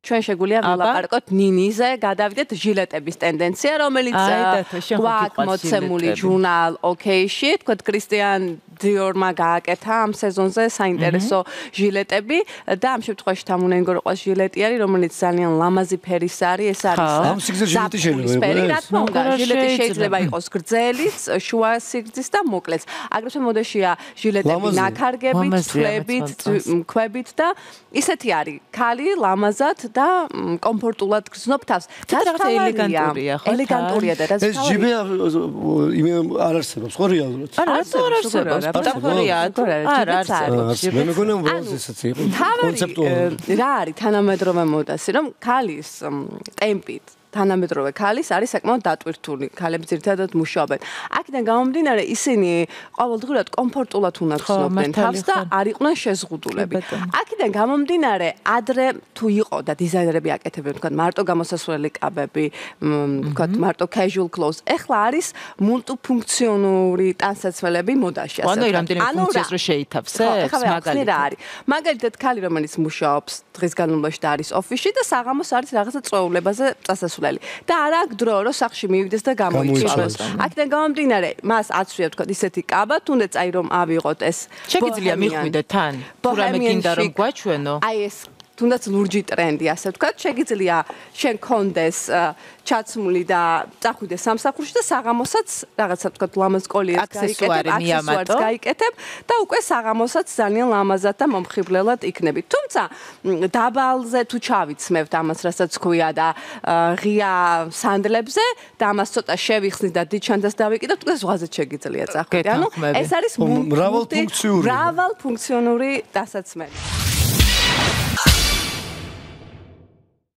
ჩვენ შეგვიძლია ვილაპარაკოთ ნინიზე, გადავიდეთ ჟილეტების ტენდენცია, რომელიც გვაქვს მოცემული ჟურნალ OK-ში, თქვათ კრისტიან დიორმა გააკეთა ამ სეზონზე საინტერესო ჟილეტები და ამ შემთხვევაში თამუნენგო რო ყავს ჟილეტი არის, რომელიც ძალიან ლამაზი ფერის არის, ეს არის ამ სიგრძე ჟილეტი შეიძლება იყოს. რა თქმა უნდა, ჟილეტი შეიძლება იყოს გრძელიც, შუა სიგრძის და მოკლეც. აგრეთვე მოდაშია ჟილეტები ნაქარგებით, ქვებით და ისეთი არის. ქალი ლამაზად და კომფორტულად გრძნობ თავს. რაღაც ელეგანტურია, ხო? ელეგანტურია და რაც ეს ჯიბე არ არსებობს, ხო რეალურად? არ არსებობს. მე მეგონა ისეც იყო კონცეპტუალური. რა არის თანამედროვე მოდასი, რომ ქალის ტემპით თანამედროვე ქალის არის საკმაოდ დატვირთული. ქალები ძირითადად მუშაობენ. აქედან გამომდინარე, ისინი ყოველდღურად კომფორტულად უნდა გრძნობდნენ თავს და არ იყვნენ შეზღუდულები. აქედან გამომდინარე, ადრე თუ იყო და დიზაინერები აკეთებდნენ, თქვა მარტო გამოსასვლელი კაბები, თქვა მარტო casual clothes. ეხლა არის მულტიფუნქციონური ტანსაცმელები მოდაში, ასე. ანუ რამდენი ფუნქციას რო შეიცავს, მაგალითად. მაგალითად, ქალი რომელიც მუშაობს დღის განმავლობაში და არის ოფისში და საღამოს არის რაღაცა წვეულებაზე წასასვლელი. და არ აქვს დრო, რომ სახლში მივიდეს და გამოიჭროს. აქედან გამომდინარე, მას აცვია თქვა ისეთი კაბა, თუნდაც აი რომ ავიღოთ ეს. შეგიძლია მიხვიდეთ თან? თუ რამე გინდა რომ გვაჩვენო? აი ეს თუნდაც ლურჯი ტრენდი, ასე ვთქვათ, შეგიძლია შენ კონდეს ჩაცმული და წახვიდეს სამსახურში და საღამოსაც რაღაცა ვთქვათ ლამაზ კოლიეს გაიკეთებ და უკვე საღამოსაც ძალიან ლამაზად და მომხიბლელად იქნები. თუმცა დაბალზე თუ ჩავიცმევთ ამას, რასაც ქვია და ღია სანდლებზე და ამას ცოტა შევიხსნით და დიდ ჩანდას დავიკიდოთ, უკვე ზღვაზე შეგიძლია წახვიდე. ანუ ეს არის მრავალფუნქციონური დასაცმელი.